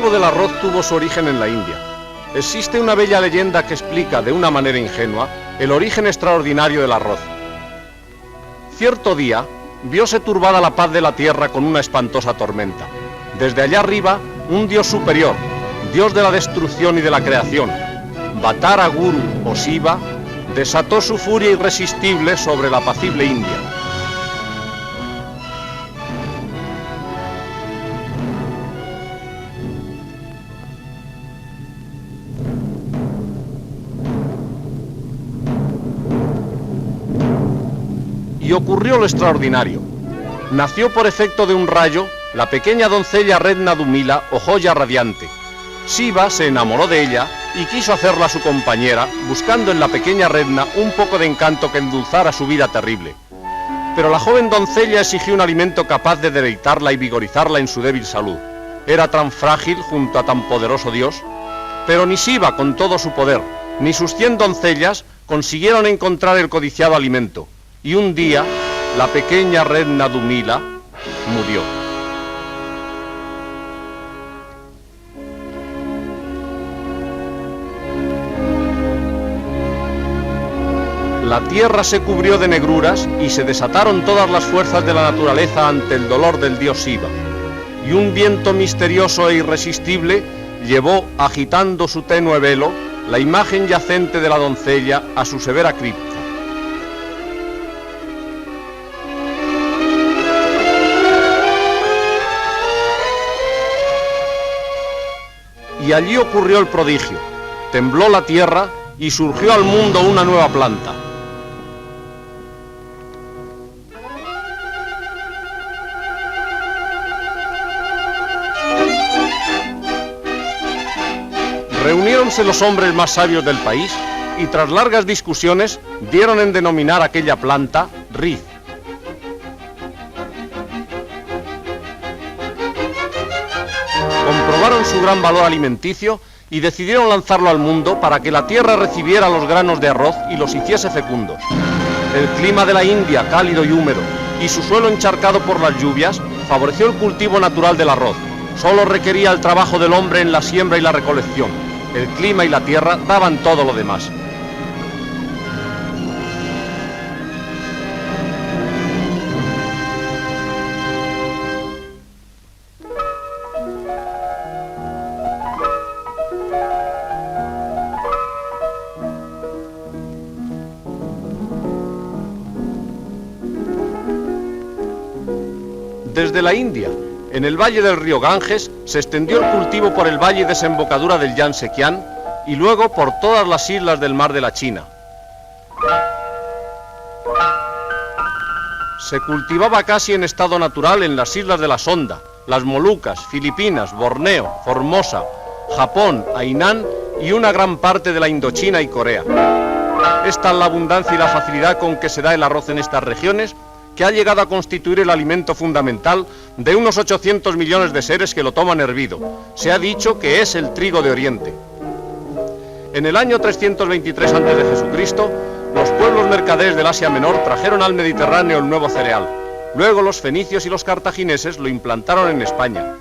cultivo del arroz tuvo su origen en la India. Existe una bella leyenda que explica, de una manera ingenua, el origen extraordinario del arroz. Cierto día, vióse turbada la paz de la tierra con una espantosa tormenta. Desde allá arriba, un dios superior, dios de la destrucción y de la creación, Vatara Guru o Shiva, desató su furia irresistible sobre la apacible India. Y ocurrió lo extraordinario. Nació por efecto de un rayo la pequeña doncella Redna Dumila o joya radiante. Shiva se enamoró de ella y quiso hacerla su compañera, buscando en la pequeña Redna un poco de encanto que endulzara su vida terrible. Pero la joven doncella exigió un alimento capaz de deleitarla y vigorizarla en su débil salud. Era tan frágil junto a tan poderoso Dios. Pero ni Shiva, con todo su poder, ni sus 100 doncellas consiguieron encontrar el codiciado alimento. Y un día, la pequeña Redna Dumila murió. La tierra se cubrió de negruras y se desataron todas las fuerzas de la naturaleza ante el dolor del dios Shiva. Y un viento misterioso e irresistible llevó, agitando su tenue velo, la imagen yacente de la doncella a su severa cripta. Y allí ocurrió el prodigio. Tembló la tierra y surgió al mundo una nueva planta. Reuniéronse los hombres más sabios del país y tras largas discusiones dieron en denominar aquella planta Riz. Comprobaron su gran valor alimenticio y decidieron lanzarlo al mundo para que la tierra recibiera los granos de arroz y los hiciese fecundos. El clima de la India, cálido y húmedo, y su suelo encharcado por las lluvias, favoreció el cultivo natural del arroz. Solo requería el trabajo del hombre en la siembra y la recolección. El clima y la tierra daban todo lo demás. Desde la India, en el valle del río Ganges, se extendió el cultivo por el valle y desembocadura del Yangtze-Kiang y luego por todas las islas del mar de la China. Se cultivaba casi en estado natural en las islas de la Sonda, las Molucas, Filipinas, Borneo, Formosa, Japón, Hainan y una gran parte de la Indochina y Corea. Es tal la abundancia y la facilidad con que se da el arroz en estas regiones que ha llegado a constituir el alimento fundamental de unos 800 millones de seres que lo toman hervido. Se ha dicho que es el trigo de Oriente. En el año 323 a.C., los pueblos mercaderes del Asia Menor trajeron al Mediterráneo el nuevo cereal. Luego los fenicios y los cartagineses lo implantaron en España.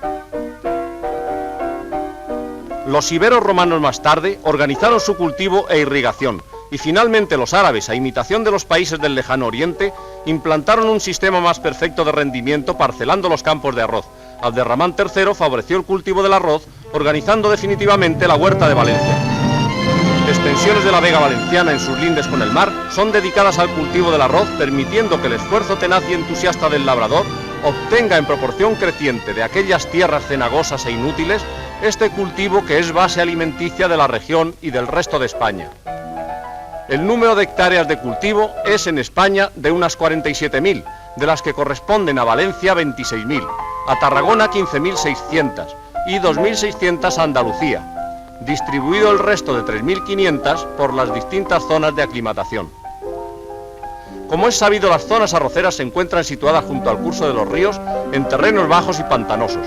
Los iberos romanos más tarde organizaron su cultivo e irrigación. Y finalmente los árabes, a imitación de los países del lejano oriente, implantaron un sistema más perfecto de rendimiento parcelando los campos de arroz. Abderramán III favoreció el cultivo del arroz, organizando definitivamente la huerta de Valencia. Extensiones de la Vega Valenciana en sus lindes con el mar son dedicadas al cultivo del arroz, permitiendo que el esfuerzo tenaz y entusiasta del labrador obtenga en proporción creciente de aquellas tierras cenagosas e inútiles este cultivo que es base alimenticia de la región y del resto de España. El número de hectáreas de cultivo es en España de unas 47.000, de las que corresponden a Valencia 26.000, a Tarragona 15.600 y 2.600 a Andalucía, distribuido el resto de 3.500 por las distintas zonas de aclimatación. Como es sabido, las zonas arroceras se encuentran situadas junto al curso de los ríos, en terrenos bajos y pantanosos.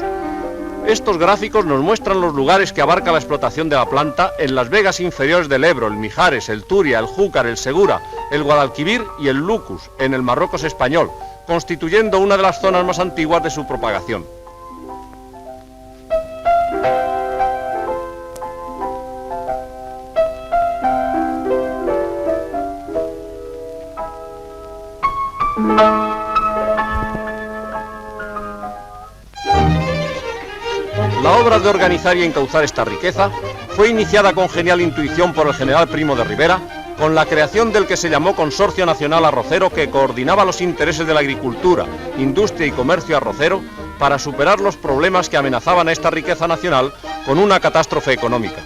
Estos gráficos nos muestran los lugares que abarca la explotación de la planta en las vegas inferiores del Ebro, el Mijares, el Turia, el Júcar, el Segura, el Guadalquivir y el Lucus, en el Marruecos español, constituyendo una de las zonas más antiguas de su propagación. La obra de organizar y encauzar esta riqueza fue iniciada con genial intuición por el general Primo de Rivera, con la creación del que se llamó Consorcio Nacional Arrocero, que coordinaba los intereses de la agricultura, industria y comercio arrocero para superar los problemas que amenazaban a esta riqueza nacional con una catástrofe económica.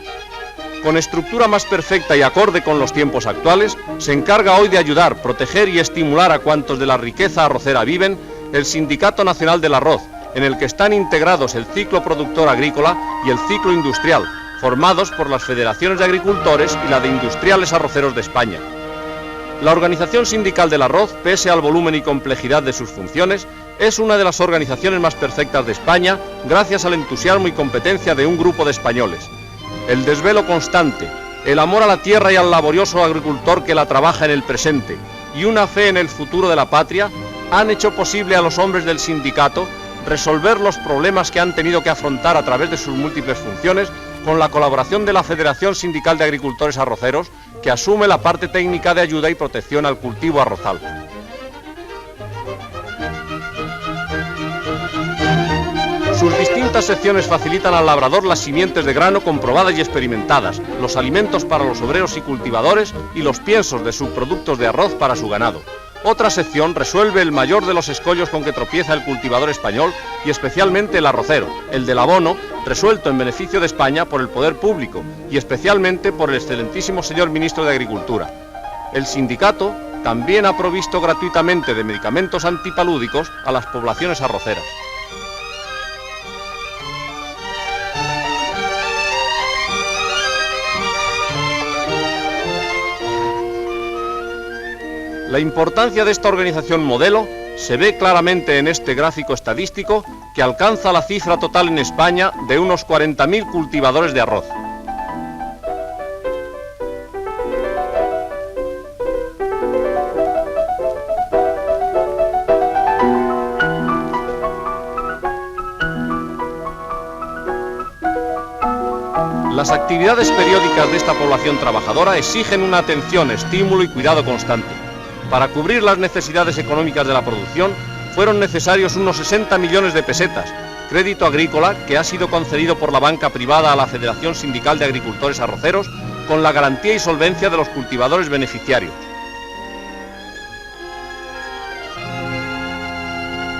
Con estructura más perfecta y acorde con los tiempos actuales, se encarga hoy de ayudar, proteger y estimular a cuantos de la riqueza arrocera viven el Sindicato Nacional del Arroz, en el que están integrados el ciclo productor agrícola y el ciclo industrial, formados por las federaciones de agricultores y la de industriales arroceros de España. La organización sindical del arroz, pese al volumen y complejidad de sus funciones, es una de las organizaciones más perfectas de España, gracias al entusiasmo y competencia de un grupo de españoles. El desvelo constante, el amor a la tierra y al laborioso agricultor que la trabaja en el presente y una fe en el futuro de la patria han hecho posible a los hombres del sindicato resolver los problemas que han tenido que afrontar a través de sus múltiples funciones, con la colaboración de la Federación Sindical de Agricultores Arroceros, que asume la parte técnica de ayuda y protección al cultivo arrozal. Sus distintas secciones facilitan al labrador las simientes de grano comprobadas y experimentadas, los alimentos para los obreros y cultivadores y los piensos de subproductos de arroz para su ganado. Otra sección resuelve el mayor de los escollos con que tropieza el cultivador español y especialmente el arrocero, el del abono, resuelto en beneficio de España por el poder público y especialmente por el excelentísimo señor Ministro de Agricultura. El sindicato también ha provisto gratuitamente de medicamentos antipalúdicos a las poblaciones arroceras. La importancia de esta organización modelo se ve claramente en este gráfico estadístico que alcanza la cifra total en España de unos 40.000 cultivadores de arroz. Las actividades periódicas de esta población trabajadora exigen una atención, estímulo y cuidado constante. Para cubrir las necesidades económicas de la producción, fueron necesarios unos 60 millones de pesetas, crédito agrícola que ha sido concedido por la banca privada a la Federación Sindical de Agricultores Arroceros, con la garantía y solvencia de los cultivadores beneficiarios.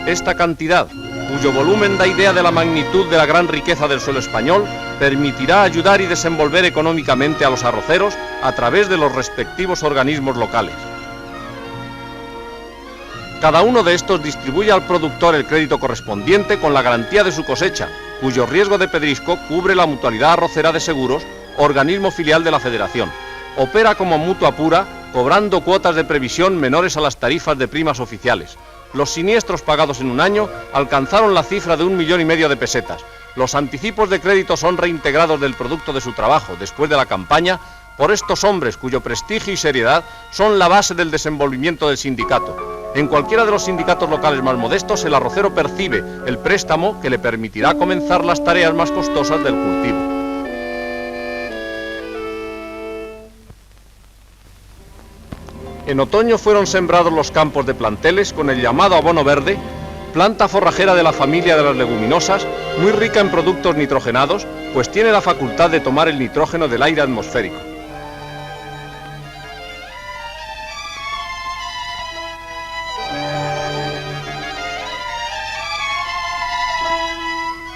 Esta cantidad, cuyo volumen da idea de la magnitud de la gran riqueza del suelo español, permitirá ayudar y desenvolver económicamente a los arroceros a través de los respectivos organismos locales. Cada uno de estos distribuye al productor el crédito correspondiente con la garantía de su cosecha, cuyo riesgo de pedrisco cubre la Mutualidad Arrocera de Seguros, organismo filial de la Federación. Opera como mutua pura, cobrando cuotas de previsión menores a las tarifas de primas oficiales. Los siniestros pagados en un año alcanzaron la cifra de 1,5 millones de pesetas. Los anticipos de crédito son reintegrados del producto de su trabajo después de la campaña por estos hombres cuyo prestigio y seriedad son la base del desenvolvimiento del sindicato. En cualquiera de los sindicatos locales más modestos, el arrocero percibe el préstamo que le permitirá comenzar las tareas más costosas del cultivo. En otoño fueron sembrados los campos de planteles con el llamado abono verde, planta forrajera de la familia de las leguminosas, muy rica en productos nitrogenados, pues tiene la facultad de tomar el nitrógeno del aire atmosférico.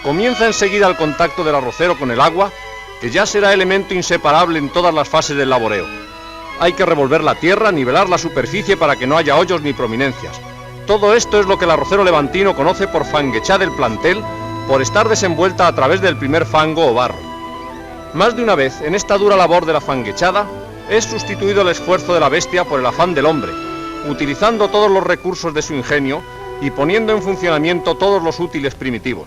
Comienza enseguida el contacto del arrocero con el agua, que ya será elemento inseparable en todas las fases del laboreo. Hay que revolver la tierra, nivelar la superficie para que no haya hoyos ni prominencias. Todo esto es lo que el arrocero levantino conoce por fanguechá del plantel, por estar desenvuelta a través del primer fango o barro. Más de una vez, en esta dura labor de la fanguechada, es sustituido el esfuerzo de la bestia por el afán del hombre, utilizando todos los recursos de su ingenio y poniendo en funcionamiento todos los útiles primitivos.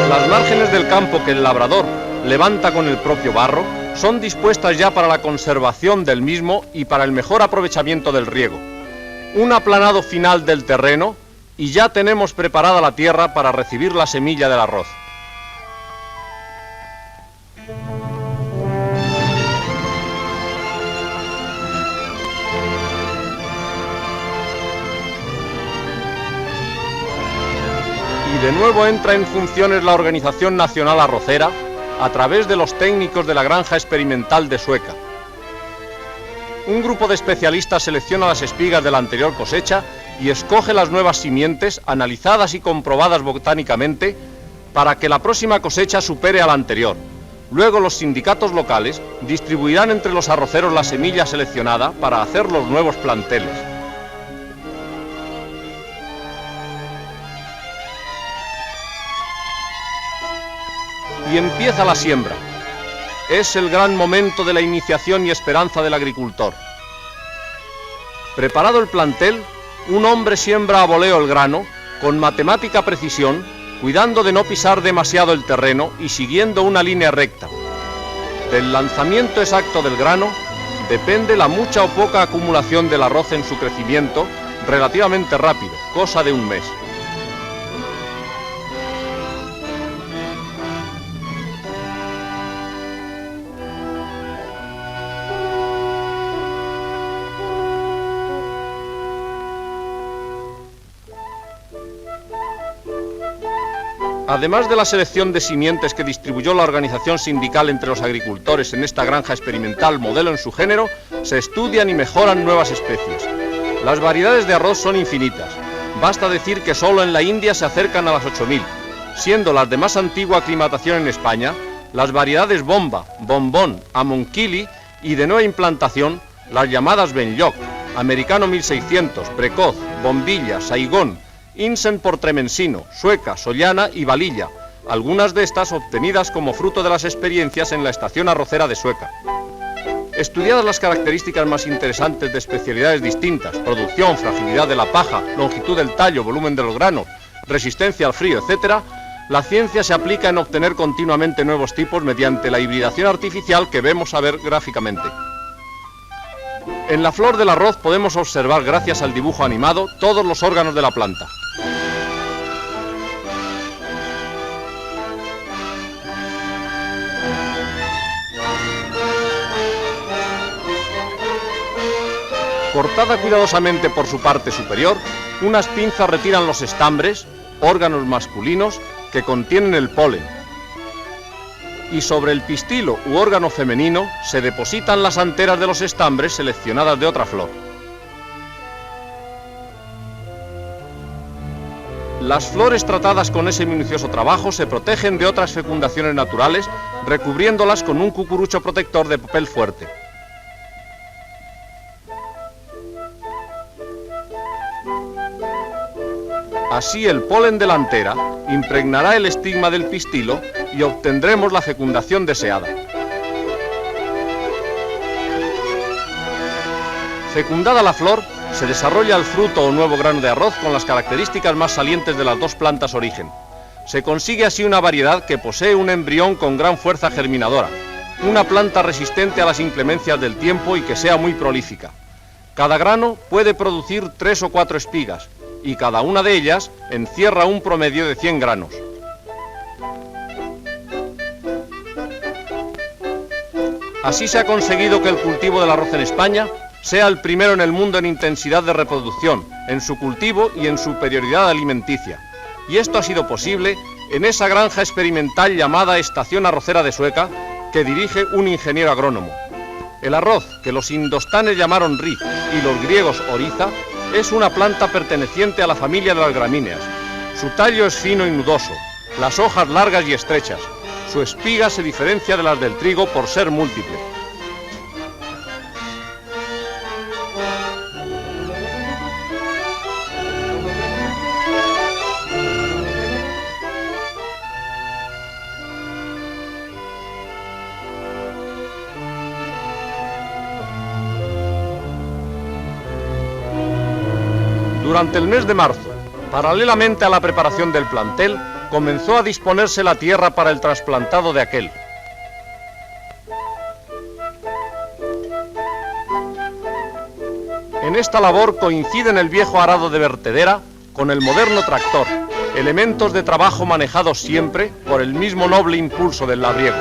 Las márgenes del campo que el labrador levanta con el propio barro son dispuestas ya para la conservación del mismo y para el mejor aprovechamiento del riego. Un aplanado final del terreno y ya tenemos preparada la tierra para recibir la semilla del arroz. De nuevo entra en funciones la Organización Nacional Arrocera a través de los técnicos de la Granja Experimental de Sueca. Un grupo de especialistas selecciona las espigas de la anterior cosecha y escoge las nuevas simientes analizadas y comprobadas botánicamente para que la próxima cosecha supere a la anterior. Luego los sindicatos locales distribuirán entre los arroceros la semilla seleccionada para hacer los nuevos planteles. Y empieza la siembra. Es el gran momento de la iniciación y esperanza del agricultor. Preparado el plantel, un hombre siembra a voleo el grano, con matemática precisión, cuidando de no pisar demasiado el terreno y siguiendo una línea recta. Del lanzamiento exacto del grano depende la mucha o poca acumulación del arroz en su crecimiento, relativamente rápido, cosa de un mes. Además de la selección de simientes que distribuyó la organización sindical entre los agricultores en esta granja experimental modelo en su género, se estudian y mejoran nuevas especies. Las variedades de arroz son infinitas. Basta decir que solo en la India se acercan a las 8.000, siendo las de más antigua aclimatación en España las variedades Bomba, Bombón, Amonkili y de nueva implantación las llamadas Benlloc, Americano 1600, Precoz, Bombilla, Saigón, Insen por Tremensino, Sueca, Sollana y Valilla, algunas de estas obtenidas como fruto de las experiencias en la estación arrocera de Sueca. Estudiadas las características más interesantes de especialidades distintas, producción, fragilidad de la paja, longitud del tallo, volumen de los granos, resistencia al frío, etc., la ciencia se aplica en obtener continuamente nuevos tipos mediante la hibridación artificial que vemos a ver gráficamente. En la flor del arroz podemos observar, gracias al dibujo animado, todos los órganos de la planta. Cortada cuidadosamente por su parte superior, unas pinzas retiran los estambres, órganos masculinos, que contienen el polen. Y sobre el pistilo u órgano femenino se depositan las anteras de los estambres seleccionadas de otra flor. Las flores tratadas con ese minucioso trabajo se protegen de otras fecundaciones naturales, recubriéndolas con un cucurucho protector de papel fuerte. Así el polen de la antera impregnará el estigma del pistilo y obtendremos la fecundación deseada. Fecundada la flor, se desarrolla el fruto o nuevo grano de arroz con las características más salientes de las dos plantas origen. Se consigue así una variedad que posee un embrión con gran fuerza germinadora, una planta resistente a las inclemencias del tiempo y que sea muy prolífica. Cada grano puede producir 3 o 4 espigas, y cada una de ellas encierra un promedio de 100 granos. Así se ha conseguido que el cultivo del arroz en España sea el primero en el mundo en intensidad de reproducción, en su cultivo y en superioridad alimenticia. Y esto ha sido posible en esa granja experimental llamada Estación Arrocera de Sueca, que dirige un ingeniero agrónomo. El arroz, que los indostanes llamaron ri y los griegos oriza, es una planta perteneciente a la familia de las gramíneas. Su tallo es fino y nudoso, las hojas largas y estrechas. Su espiga se diferencia de las del trigo por ser múltiple. Durante el mes de marzo, paralelamente a la preparación del plantel, comenzó a disponerse la tierra para el trasplantado de aquel. En esta labor coinciden el viejo arado de vertedera con el moderno tractor, elementos de trabajo manejados siempre por el mismo noble impulso del labriego.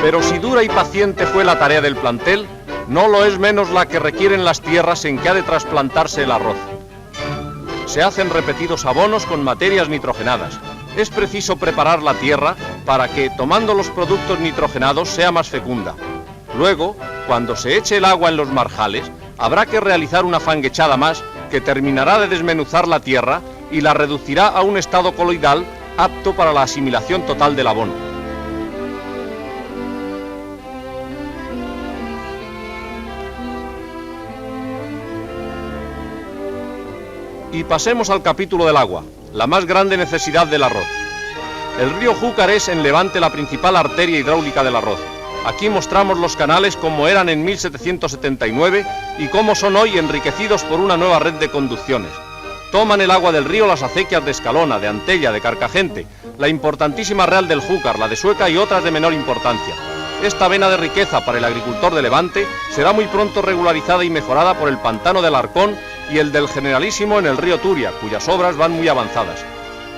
Pero si dura y paciente fue la tarea del plantel, no lo es menos la que requieren las tierras en que ha de trasplantarse el arroz. Se hacen repetidos abonos con materias nitrogenadas. Es preciso preparar la tierra para que, tomando los productos nitrogenados, sea más fecunda. Luego, cuando se eche el agua en los marjales, habrá que realizar una fanguechada más que terminará de desmenuzar la tierra y la reducirá a un estado coloidal apto para la asimilación total del abono. Y pasemos al capítulo del agua, la más grande necesidad del arroz. El río Júcar es en Levante la principal arteria hidráulica del arroz. Aquí mostramos los canales como eran en 1779 y cómo son hoy enriquecidos por una nueva red de conducciones. Toman el agua del río las acequias de Escalona, de Antella, de Carcagente, la importantísima Real del Júcar, la de Sueca y otras de menor importancia. Esta vena de riqueza para el agricultor de Levante será muy pronto regularizada y mejorada por el pantano del Arcón y el del Generalísimo en el río Turia, cuyas obras van muy avanzadas.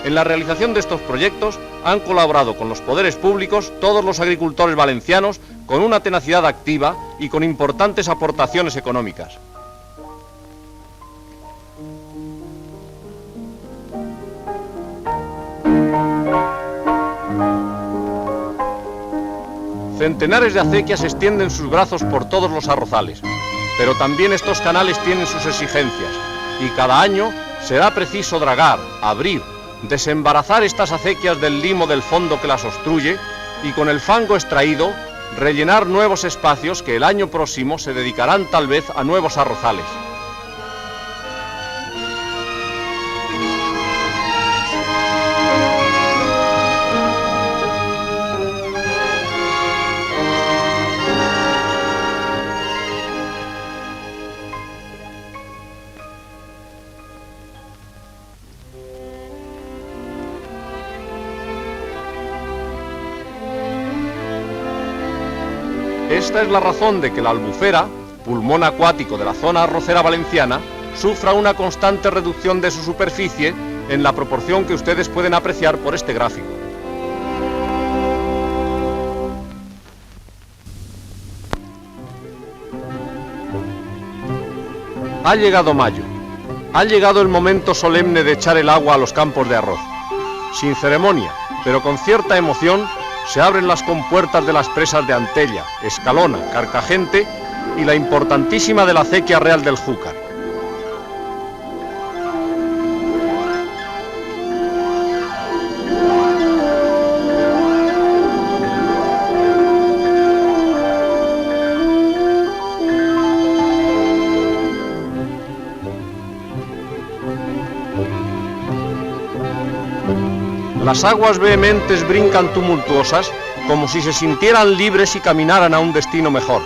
En la realización de estos proyectos han colaborado con los poderes públicos todos los agricultores valencianos con una tenacidad activa y con importantes aportaciones económicas. Centenares de acequias extienden sus brazos por todos los arrozales, pero también estos canales tienen sus exigencias y cada año será preciso dragar, abrir, desembarazar estas acequias del limo del fondo que las obstruye y con el fango extraído rellenar nuevos espacios que el año próximo se dedicarán tal vez a nuevos arrozales. Esta es la razón de que la albufera, pulmón acuático de la zona arrocera valenciana, sufra una constante reducción de su superficie en la proporción que ustedes pueden apreciar por este gráfico. Ha llegado mayo. Ha llegado el momento solemne de echar el agua a los campos de arroz. Sin ceremonia, pero con cierta emoción, se abren las compuertas de las presas de Antella, Escalona, Carcagente y la importantísima de la acequia Real del Júcar. Las aguas vehementes brincan tumultuosas, como si se sintieran libres y caminaran a un destino mejor.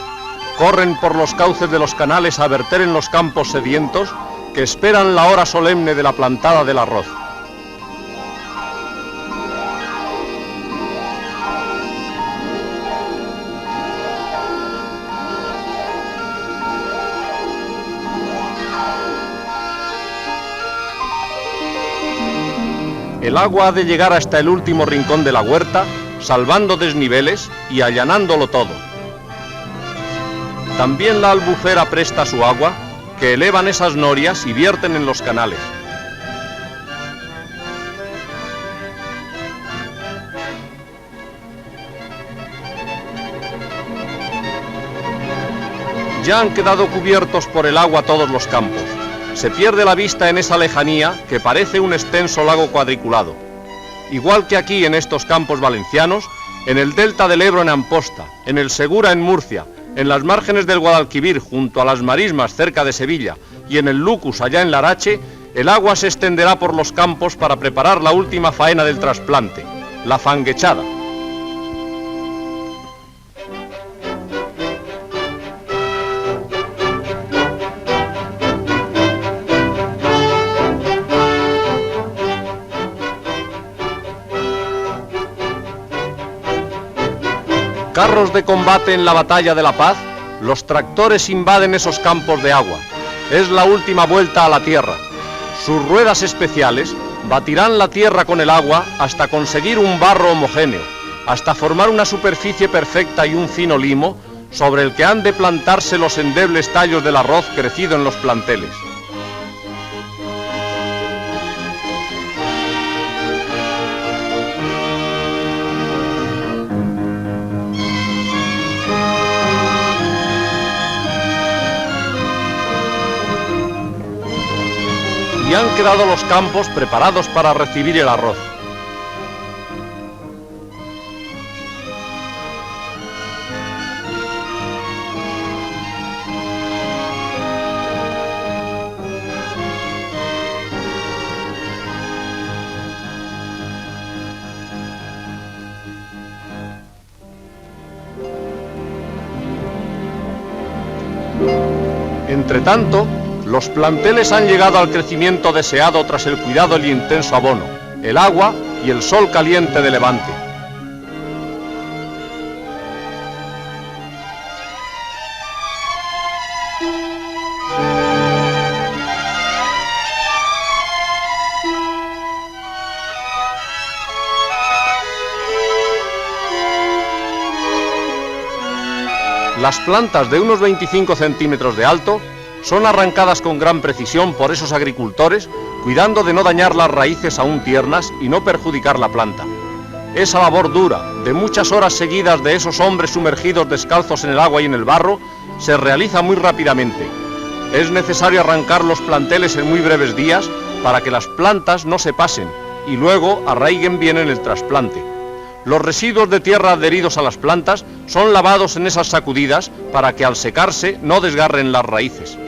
Corren por los cauces de los canales a verter en los campos sedientos que esperan la hora solemne de la plantada del arroz. El agua ha de llegar hasta el último rincón de la huerta, salvando desniveles y allanándolo todo. También la albufera presta su agua, que elevan esas norias y vierten en los canales. Ya han quedado cubiertos por el agua todos los campos. Se pierde la vista en esa lejanía que parece un extenso lago cuadriculado. Igual que aquí en estos campos valencianos, en el delta del Ebro en Amposta, en el Segura en Murcia, en las márgenes del Guadalquivir junto a las marismas cerca de Sevilla y en el Lucus allá en Larache, el agua se extenderá por los campos para preparar la última faena del trasplante, la fanguechada. Carros de combate en la batalla de la paz, los tractores invaden esos campos de agua. Es la última vuelta a la tierra. Sus ruedas especiales batirán la tierra con el agua hasta conseguir un barro homogéneo, hasta formar una superficie perfecta y un fino limo, sobre el que han de plantarse los endebles tallos del arroz crecido en los planteles. Y han quedado los campos preparados para recibir el arroz. Entretanto, los planteles han llegado al crecimiento deseado tras el cuidado y el intenso abono, el agua y el sol caliente de levante. Las plantas de unos 25 centímetros de alto son arrancadas con gran precisión por esos agricultores, cuidando de no dañar las raíces aún tiernas y no perjudicar la planta. Esa labor dura, de muchas horas seguidas de esos hombres sumergidos descalzos en el agua y en el barro, se realiza muy rápidamente. Es necesario arrancar los planteles en muy breves días para que las plantas no se pasen y luego arraiguen bien en el trasplante. Los residuos de tierra adheridos a las plantas son lavados en esas sacudidas para que al secarse no desgarren las raíces.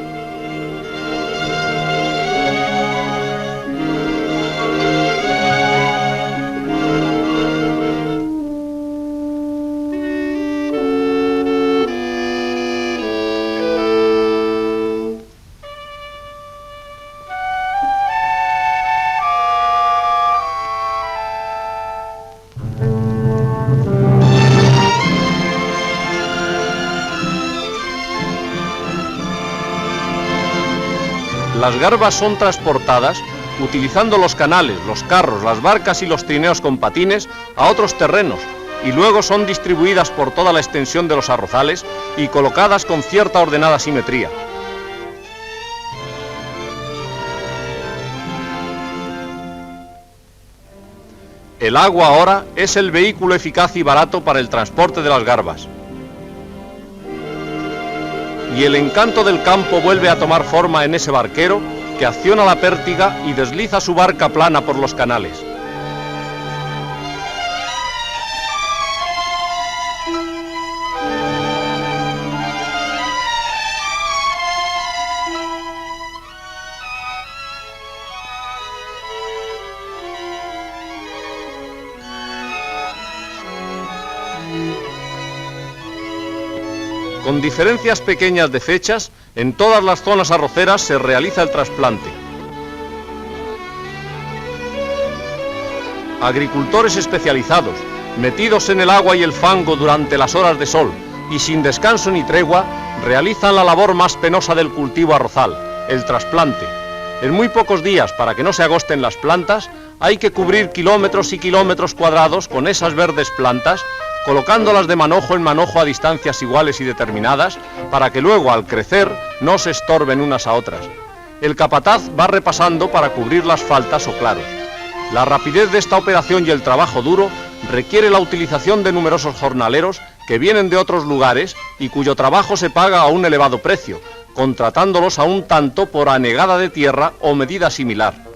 Las garbas son transportadas utilizando los canales, los carros, las barcas y los trineos con patines a otros terrenos y luego son distribuidas por toda la extensión de los arrozales y colocadas con cierta ordenada simetría. El agua ahora es el vehículo eficaz y barato para el transporte de las garbas. Y el encanto del campo vuelve a tomar forma en ese barquero que acciona la pértiga y desliza su barca plana por los canales. Con diferencias pequeñas de fechas, en todas las zonas arroceras se realiza el trasplante. Agricultores especializados, metidos en el agua y el fango durante las horas de sol y sin descanso ni tregua, realizan la labor más penosa del cultivo arrozal, el trasplante. En muy pocos días, para que no se agosten las plantas, hay que cubrir kilómetros y kilómetros cuadrados con esas verdes plantas, colocándolas de manojo en manojo a distancias iguales y determinadas, para que luego, al crecer, no se estorben unas a otras. El capataz va repasando para cubrir las faltas o claros. La rapidez de esta operación y el trabajo duro requiere la utilización de numerosos jornaleros que vienen de otros lugares y cuyo trabajo se paga a un elevado precio, contratándolos a un tanto por anegada de tierra o medida similar.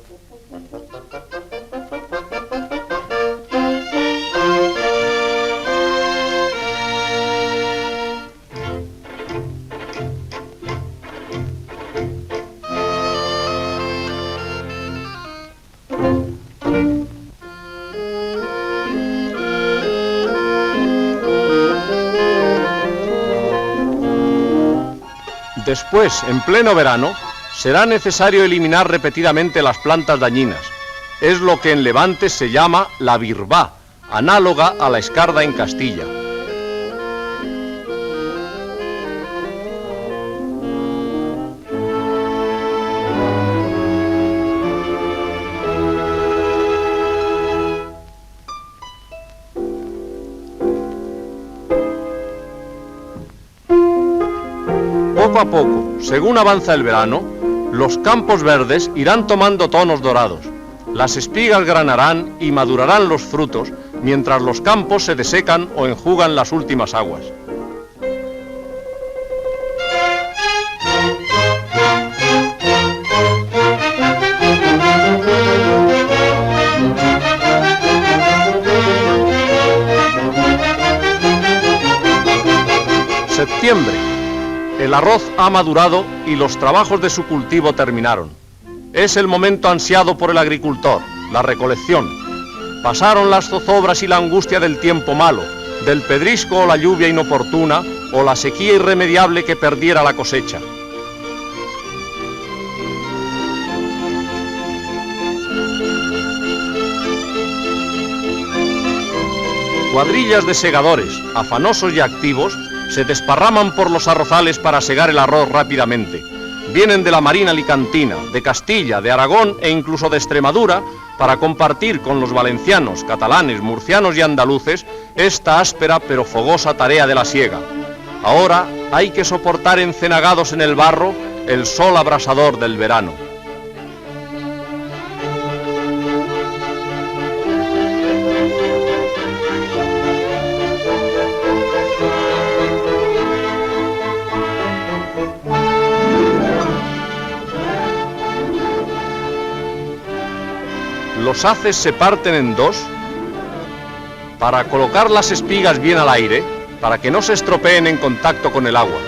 Después, en pleno verano, será necesario eliminar repetidamente las plantas dañinas. Es lo que en Levante se llama la virbá, análoga a la escarda en Castilla. poco a poco, según avanza el verano, los campos verdes irán tomando tonos dorados. Las espigas granarán y madurarán los frutos, mientras los campos se desecan o enjugan las últimas aguas. Septiembre. El arroz ha madurado y los trabajos de su cultivo terminaron. Es el momento ansiado por el agricultor, la recolección. Pasaron las zozobras y la angustia del tiempo malo, del pedrisco o la lluvia inoportuna, o la sequía irremediable que perdiera la cosecha. Cuadrillas de segadores, afanosos y activos, se desparraman por los arrozales para segar el arroz rápidamente. Vienen de la Marina Alicantina, de Castilla, de Aragón e incluso de Extremadura para compartir con los valencianos, catalanes, murcianos y andaluces esta áspera pero fogosa tarea de la siega. Ahora hay que soportar encenagados en el barro el sol abrasador del verano. Los haces se parten en dos para colocar las espigas bien al aire, para que no se estropeen en contacto con el agua.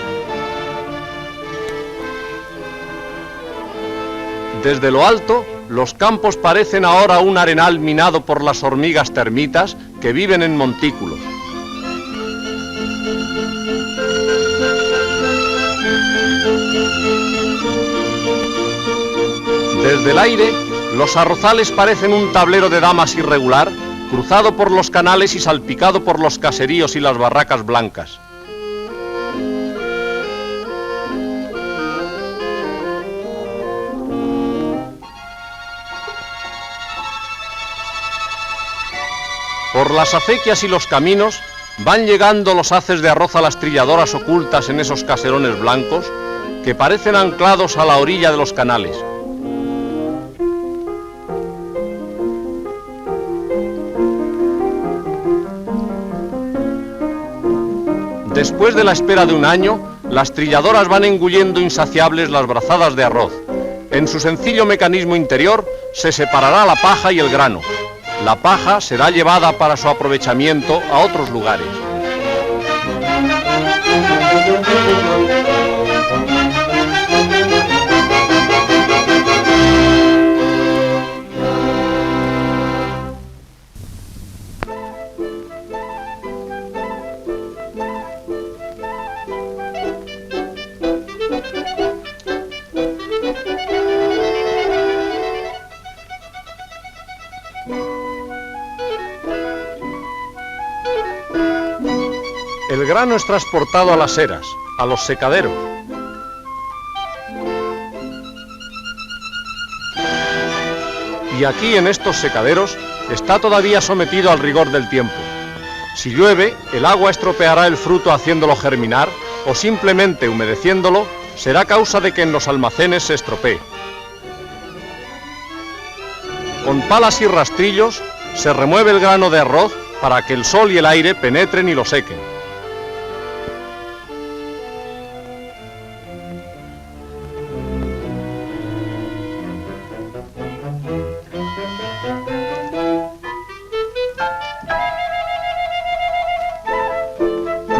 Desde lo alto, los campos parecen ahora un arenal minado por las hormigas termitas que viven en montículos. Desde el aire, los arrozales parecen un tablero de damas irregular, cruzado por los canales y salpicado por los caseríos y las barracas blancas. Por las acequias y los caminos van llegando los haces de arroz a las trilladoras ocultas en esos caserones blancos que parecen anclados a la orilla de los canales. Después de la espera de un año, las trilladoras van engullendo insaciables las brazadas de arroz. En su sencillo mecanismo interior se separará la paja y el grano. La paja será llevada para su aprovechamiento a otros lugares. El grano es transportado a las eras, a los secaderos. Y aquí en estos secaderos está todavía sometido al rigor del tiempo. Si llueve, el agua estropeará el fruto haciéndolo germinar, o simplemente humedeciéndolo, será causa de que en los almacenes se estropee. Con palas y rastrillos se remueve el grano de arroz para que el sol y el aire penetren y lo sequen.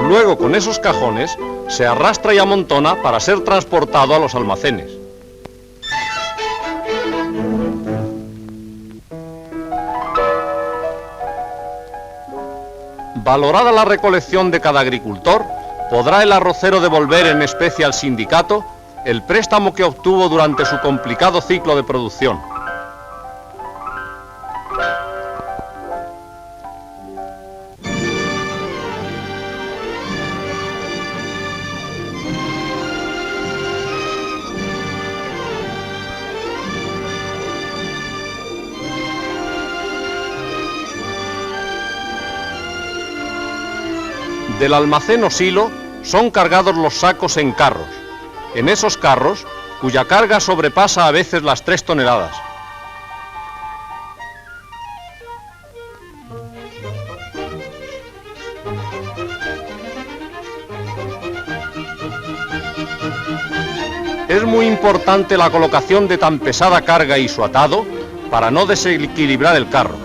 Luego, con esos cajones, se arrastra y amontona para ser transportado a los almacenes. Valorada la recolección de cada agricultor, podrá el arrocero devolver en especie al sindicato el préstamo que obtuvo durante su complicado ciclo de producción. Del almacén o silo son cargados los sacos en carros. en esos carros cuya carga sobrepasa a veces las 3 toneladas. Es muy importante la colocación de tan pesada carga y su atado para no desequilibrar el carro.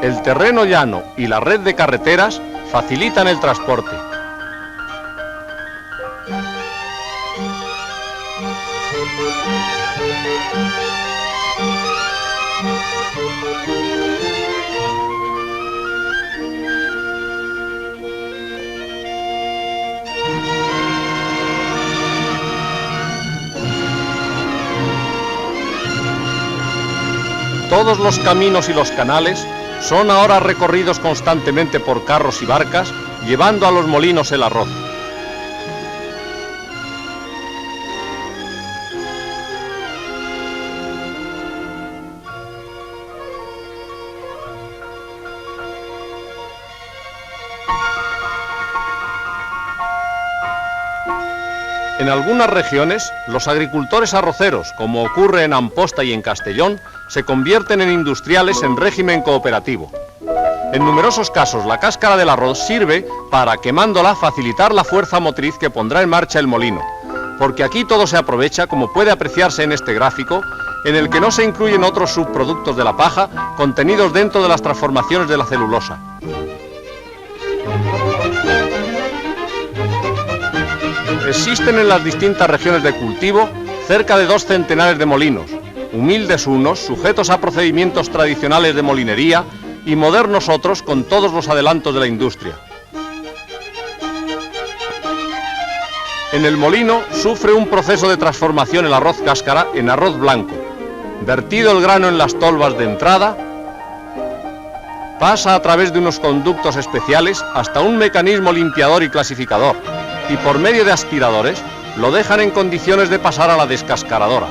El terreno llano y la red de carreteras facilitan el transporte. Todos los caminos y los canales son ahora recorridos constantemente por carros y barcas, llevando a los molinos el arroz. En algunas regiones, los agricultores arroceros, como ocurre en Amposta y en Castellón, se convierten en industriales en régimen cooperativo. En numerosos casos, la cáscara del arroz sirve para, quemándola, facilitar la fuerza motriz que pondrá en marcha el molino, porque aquí todo se aprovecha, como puede apreciarse en este gráfico, en el que no se incluyen otros subproductos de la paja contenidos dentro de las transformaciones de la celulosa. Existen en las distintas regiones de cultivo cerca de 2 centenares de molinos, humildes unos, sujetos a procedimientos tradicionales de molinería, y modernos otros con todos los adelantos de la industria. En el molino sufre un proceso de transformación el arroz cáscara en arroz blanco. Vertido el grano en las tolvas de entrada, pasa a través de unos conductos especiales hasta un mecanismo limpiador y clasificador, y por medio de aspiradores lo dejan en condiciones de pasar a la descascaradora.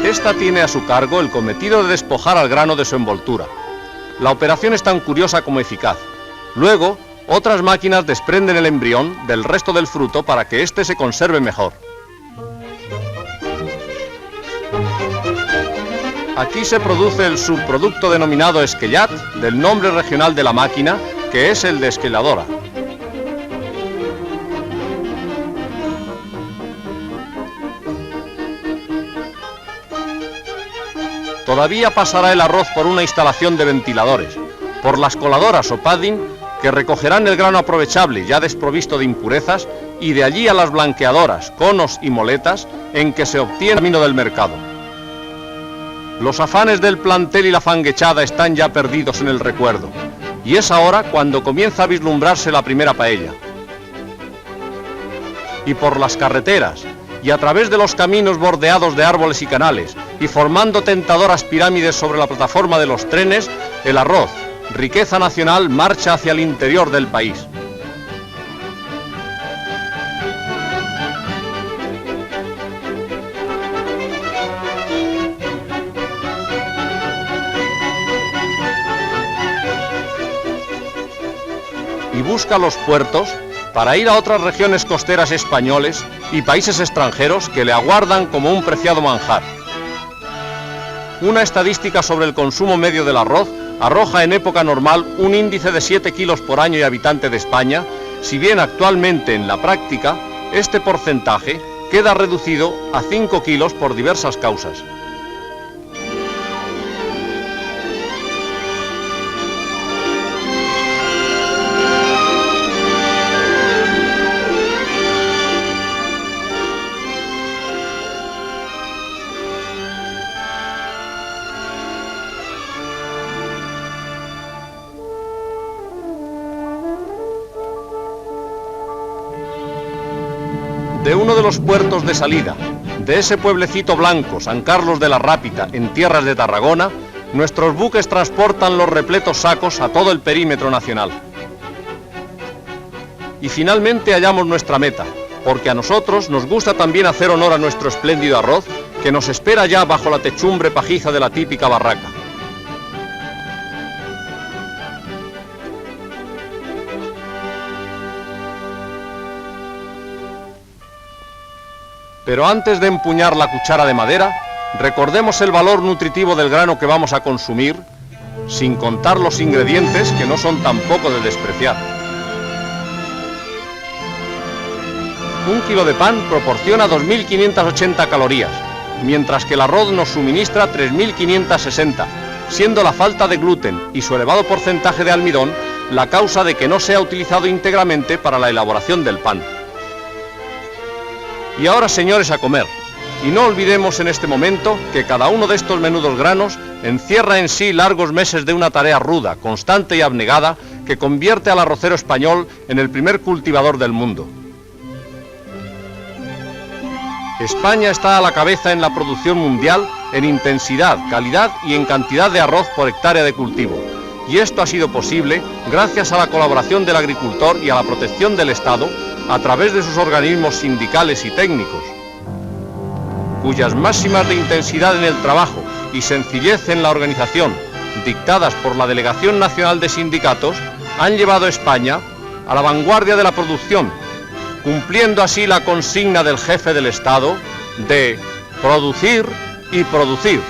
Esta tiene a su cargo el cometido de despojar al grano de su envoltura. La operación es tan curiosa como eficaz. Luego, otras máquinas desprenden el embrión del resto del fruto para que éste se conserve mejor. Aquí se produce el subproducto denominado esquellat, del nombre regional de la máquina, que es el de esqueladora. Todavía pasará el arroz por una instalación de ventiladores, por las coladoras o padding, que recogerán el grano aprovechable ya desprovisto de impurezas, y de allí a las blanqueadoras, conos y moletas en que se obtiene el camino del mercado. Los afanes del plantel y la fanguechada están ya perdidos en el recuerdo, y es ahora cuando comienza a vislumbrarse la primera paella. Y por las carreteras, y a través de los caminos bordeados de árboles y canales, y formando tentadoras pirámides sobre la plataforma de los trenes, el arroz, riqueza nacional, marcha hacia el interior del país. Y busca los puertos para ir a otras regiones costeras españoles y países extranjeros que le aguardan como un preciado manjar. Una estadística sobre el consumo medio del arroz arroja en época normal un índice de 7 kilos por año y habitante de España, si bien actualmente en la práctica este porcentaje queda reducido a 5 kilos por diversas causas. de uno de los puertos de salida, de ese pueblecito blanco, San Carlos de la Rápita, en tierras de Tarragona, nuestros buques transportan los repletos sacos a todo el perímetro nacional. Y finalmente hallamos nuestra meta, porque a nosotros nos gusta también hacer honor a nuestro espléndido arroz, que nos espera ya bajo la techumbre pajiza de la típica barraca. Pero antes de empuñar la cuchara de madera, recordemos el valor nutritivo del grano que vamos a consumir, sin contar los ingredientes que no son tampoco de despreciar. Un kilo de pan proporciona 2.580 calorías, mientras que el arroz nos suministra 3.560, siendo la falta de gluten y su elevado porcentaje de almidón la causa de que no sea utilizado íntegramente para la elaboración del pan. Y ahora, señores, a comer. Y no olvidemos en este momento que cada uno de estos menudos granos encierra en sí largos meses de una tarea ruda, constante y abnegada que convierte al arrocero español en el primer cultivador del mundo. España está a la cabeza en la producción mundial en intensidad, calidad y en cantidad de arroz por hectárea de cultivo. Y esto ha sido posible gracias a la colaboración del agricultor y a la protección del Estado a través de sus organismos sindicales y técnicos, cuyas máximas de intensidad en el trabajo y sencillez en la organización, dictadas por la Delegación Nacional de Sindicatos, han llevado a España a la vanguardia de la producción, cumpliendo así la consigna del jefe del Estado de producir y producir.